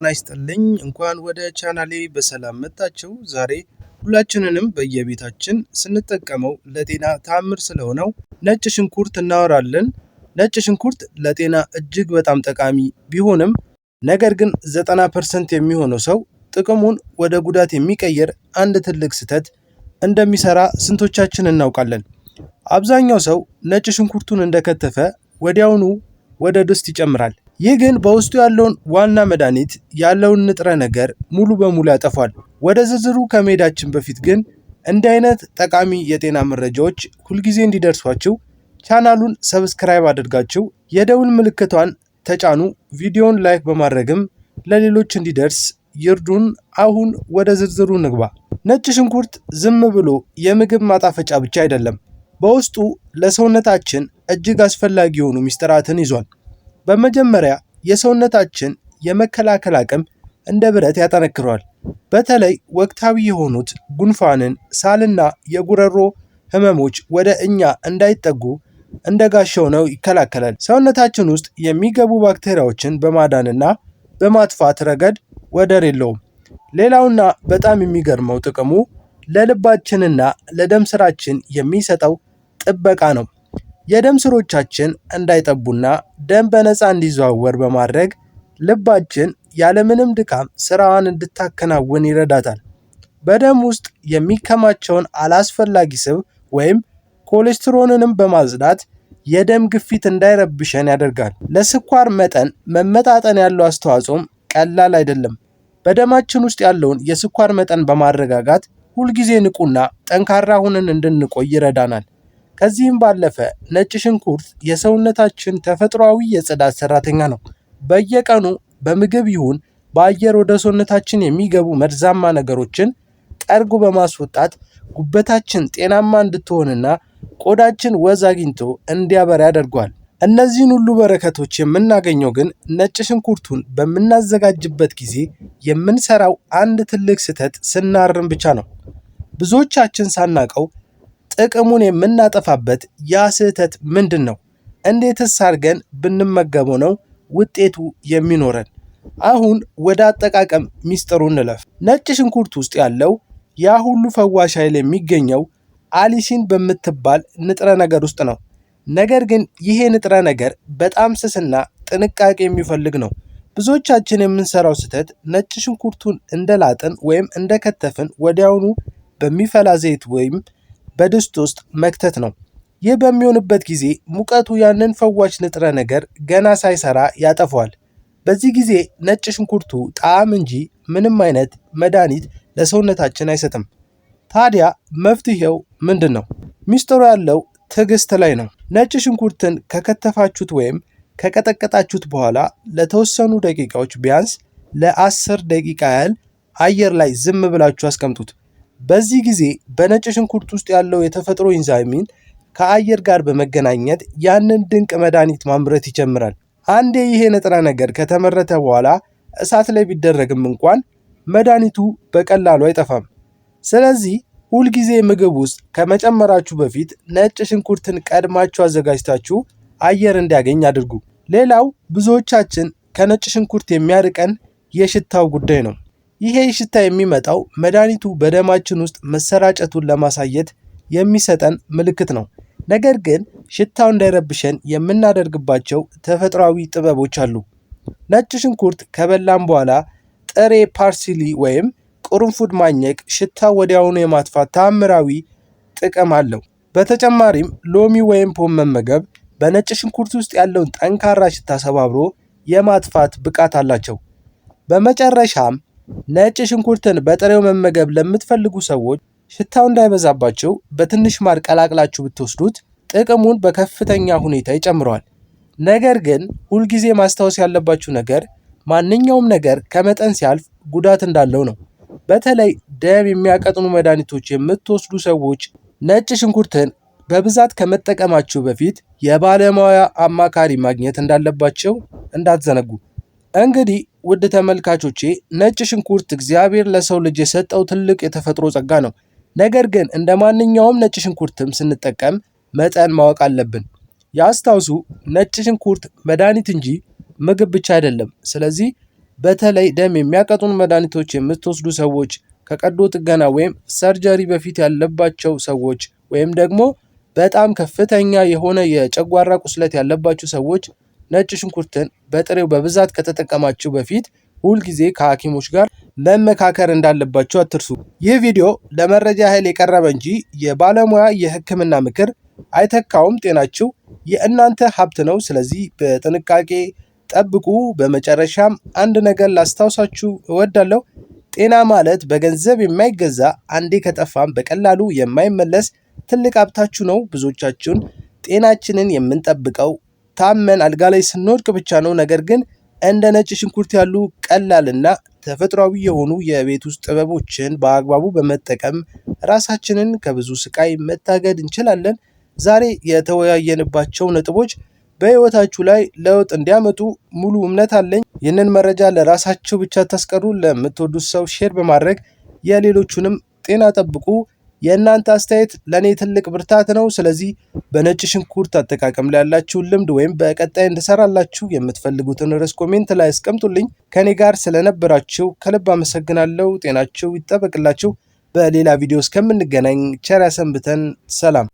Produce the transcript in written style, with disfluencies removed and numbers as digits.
ናይስጥልኝ እንኳን ወደ ቻናሌ በሰላም መጣችሁ። ዛሬ ሁላችንንም በየቤታችን ስንጠቀመው ለጤና ታምር ስለሆነው ነጭ ሽንኩርት እናወራለን። ነጭ ሽንኩርት ለጤና እጅግ በጣም ጠቃሚ ቢሆንም ነገር ግን 90% የሚሆነው ሰው ጥቅሙን ወደ ጉዳት የሚቀየር አንድ ትልቅ ስህተት እንደሚሰራ ስንቶቻችን እናውቃለን? አብዛኛው ሰው ነጭ ሽንኩርቱን እንደከተፈ ወዲያውኑ ወደ ድስት ይጨምራል። ይህ ግን በውስጡ ያለውን ዋና መድኃኒት ያለውን ንጥረ ነገር ሙሉ በሙሉ ያጠፋል። ወደ ዝርዝሩ ከመሄዳችን በፊት ግን እንዲህ አይነት ጠቃሚ የጤና መረጃዎች ሁልጊዜ እንዲደርሷችሁ ቻናሉን ሰብስክራይብ አድርጋችሁ የደውል ምልክቷን ተጫኑ። ቪዲዮውን ላይክ በማድረግም ለሌሎች እንዲደርስ ይርዱን። አሁን ወደ ዝርዝሩ ንግባ። ነጭ ሽንኩርት ዝም ብሎ የምግብ ማጣፈጫ ብቻ አይደለም፣ በውስጡ ለሰውነታችን እጅግ አስፈላጊ የሆኑ ሚስጥራትን ይዟል። በመጀመሪያ የሰውነታችን የመከላከል አቅም እንደ ብረት ያጠነክረዋል። በተለይ ወቅታዊ የሆኑት ጉንፋንን፣ ሳልና የጉሮሮ ህመሞች ወደ እኛ እንዳይጠጉ እንደ ጋሻው ነው ይከላከላል። ሰውነታችን ውስጥ የሚገቡ ባክቴሪያዎችን በማዳንና በማጥፋት ረገድ ወደር የለውም። ሌላውና በጣም የሚገርመው ጥቅሙ ለልባችንና ለደም ስራችን የሚሰጠው ጥበቃ ነው። የደም ስሮቻችን እንዳይጠቡና ደም በነፃ እንዲዘዋወር በማድረግ ልባችን ያለምንም ድካም ስራዋን እንድታከናውን ይረዳታል። በደም ውስጥ የሚከማቸውን አላስፈላጊ ስብ ወይም ኮሌስትሮልንም በማጽዳት የደም ግፊት እንዳይረብሸን ያደርጋል። ለስኳር መጠን መመጣጠን ያለው አስተዋጽኦም ቀላል አይደለም። በደማችን ውስጥ ያለውን የስኳር መጠን በማረጋጋት ሁልጊዜ ንቁና ጠንካራ ሆነን እንድንቆይ ይረዳናል። ከዚህም ባለፈ ነጭ ሽንኩርት የሰውነታችን ተፈጥሯዊ የጽዳት ሰራተኛ ነው። በየቀኑ በምግብ ይሁን በአየር ወደ ሰውነታችን የሚገቡ መርዛማ ነገሮችን ጠርጎ በማስወጣት ጉበታችን ጤናማ እንድትሆንና ቆዳችን ወዝ አግኝቶ እንዲያበራ ያደርገዋል። እነዚህን ሁሉ በረከቶች የምናገኘው ግን ነጭ ሽንኩርቱን በምናዘጋጅበት ጊዜ የምንሰራው አንድ ትልቅ ስህተት ስናርም ብቻ ነው። ብዙዎቻችን ሳናቀው ጥቅሙን የምናጠፋበት ያ ስህተት ምንድን ነው? እንዴትስ አድርገን ብንመገበው ነው ውጤቱ የሚኖረን? አሁን ወደ አጠቃቀም ሚስጥሩ እንለፍ። ነጭ ሽንኩርት ውስጥ ያለው ያ ሁሉ ፈዋሽ ኃይል የሚገኘው አሊሲን በምትባል ንጥረ ነገር ውስጥ ነው። ነገር ግን ይሄ ንጥረ ነገር በጣም ስስና ጥንቃቄ የሚፈልግ ነው። ብዙዎቻችን የምንሰራው ስህተት ነጭ ሽንኩርቱን እንደላጥን ወይም እንደከተፍን ወዲያውኑ በሚፈላ ዘይት ወይም በድስት ውስጥ መክተት ነው። ይህ በሚሆንበት ጊዜ ሙቀቱ ያንን ፈዋሽ ንጥረ ነገር ገና ሳይሰራ ያጠፈዋል። በዚህ ጊዜ ነጭ ሽንኩርቱ ጣዕም እንጂ ምንም አይነት መድኃኒት ለሰውነታችን አይሰጥም። ታዲያ መፍትሄው ምንድን ነው? ሚስጥሩ ያለው ትዕግስት ላይ ነው። ነጭ ሽንኩርትን ከከተፋችሁት ወይም ከቀጠቀጣችሁት በኋላ ለተወሰኑ ደቂቃዎች ቢያንስ ለ10 ደቂቃ ያህል አየር ላይ ዝም ብላችሁ አስቀምጡት። በዚህ ጊዜ በነጭ ሽንኩርት ውስጥ ያለው የተፈጥሮ ኢንዛይሚን ከአየር ጋር በመገናኘት ያንን ድንቅ መድኃኒት ማምረት ይጀምራል። አንዴ ይሄ ንጥረ ነገር ከተመረተ በኋላ እሳት ላይ ቢደረግም እንኳን መድኃኒቱ በቀላሉ አይጠፋም። ስለዚህ ሁልጊዜ ምግብ ውስጥ ከመጨመራችሁ በፊት ነጭ ሽንኩርትን ቀድማችሁ አዘጋጅታችሁ አየር እንዲያገኝ አድርጉ። ሌላው ብዙዎቻችን ከነጭ ሽንኩርት የሚያርቀን የሽታው ጉዳይ ነው። ይሄ ሽታ የሚመጣው መድኃኒቱ በደማችን ውስጥ መሰራጨቱን ለማሳየት የሚሰጠን ምልክት ነው። ነገር ግን ሽታው እንዳይረብሸን የምናደርግባቸው ተፈጥሯዊ ጥበቦች አሉ። ነጭ ሽንኩርት ከበላም በኋላ ጥሬ ፓርስሊ ወይም ቅርንፉድ ማኘክ ሽታው ወዲያውኑ የማጥፋት ተአምራዊ ጥቅም አለው። በተጨማሪም ሎሚ ወይም ፖም መመገብ በነጭ ሽንኩርት ውስጥ ያለውን ጠንካራ ሽታ ሰባብሮ የማጥፋት ብቃት አላቸው። በመጨረሻም ነጭ ሽንኩርትን በጥሬው መመገብ ለምትፈልጉ ሰዎች ሽታው እንዳይበዛባቸው በትንሽ ማር ቀላቅላችሁ ብትወስዱት ጥቅሙን በከፍተኛ ሁኔታ ይጨምረዋል። ነገር ግን ሁልጊዜ ማስታወስ ያለባችሁ ነገር ማንኛውም ነገር ከመጠን ሲያልፍ ጉዳት እንዳለው ነው። በተለይ ደም የሚያቀጥኑ መድኃኒቶች የምትወስዱ ሰዎች ነጭ ሽንኩርትን በብዛት ከመጠቀማችሁ በፊት የባለሙያ አማካሪ ማግኘት እንዳለባቸው እንዳትዘነጉ። እንግዲህ ውድ ተመልካቾቼ ነጭ ሽንኩርት እግዚአብሔር ለሰው ልጅ የሰጠው ትልቅ የተፈጥሮ ጸጋ ነው። ነገር ግን እንደ ማንኛውም ነጭ ሽንኩርትም ስንጠቀም መጠን ማወቅ አለብን። ያስታውሱ፣ ነጭ ሽንኩርት መድኃኒት እንጂ ምግብ ብቻ አይደለም። ስለዚህ በተለይ ደም የሚያቀጡን መድኃኒቶች የምትወስዱ ሰዎች፣ ከቀዶ ጥገና ወይም ሰርጀሪ በፊት ያለባቸው ሰዎች ወይም ደግሞ በጣም ከፍተኛ የሆነ የጨጓራ ቁስለት ያለባችሁ ሰዎች ነጭ ሽንኩርትን በጥሬው በብዛት ከተጠቀማችሁ በፊት ሁልጊዜ ከሐኪሞች ጋር መመካከር እንዳለባችሁ አትርሱ። ይህ ቪዲዮ ለመረጃ ያህል የቀረበ እንጂ የባለሙያ የሕክምና ምክር አይተካውም። ጤናችሁ የእናንተ ሀብት ነው። ስለዚህ በጥንቃቄ ጠብቁ። በመጨረሻም አንድ ነገር ላስታውሳችሁ እወዳለሁ። ጤና ማለት በገንዘብ የማይገዛ አንዴ ከጠፋም በቀላሉ የማይመለስ ትልቅ ሀብታችሁ ነው። ብዙዎቻችሁን ጤናችንን የምንጠብቀው ታመን አልጋ ላይ ስንወድቅ ብቻ ነው። ነገር ግን እንደ ነጭ ሽንኩርት ያሉ ቀላልና ተፈጥሯዊ የሆኑ የቤት ውስጥ ጥበቦችን በአግባቡ በመጠቀም ራሳችንን ከብዙ ስቃይ መታገድ እንችላለን። ዛሬ የተወያየንባቸው ነጥቦች በህይወታችሁ ላይ ለውጥ እንዲያመጡ ሙሉ እምነት አለኝ። ይህንን መረጃ ለራሳችሁ ብቻ ታስቀሩ፣ ለምትወዱት ሰው ሼር በማድረግ የሌሎቹንም ጤና ጠብቁ። የእናንተ አስተያየት ለእኔ ትልቅ ብርታት ነው። ስለዚህ በነጭ ሽንኩርት አጠቃቀም ላይ ያላችሁን ልምድ ወይም በቀጣይ እንድሰራላችሁ የምትፈልጉትን ርዕስ ኮሜንት ላይ አስቀምጡልኝ። ከኔ ጋር ስለነበራችሁ ከልብ አመሰግናለሁ። ጤናችሁ ይጠበቅላችሁ። በሌላ ቪዲዮ እስከምንገናኝ ቸር ያሰንብተን። ሰላም።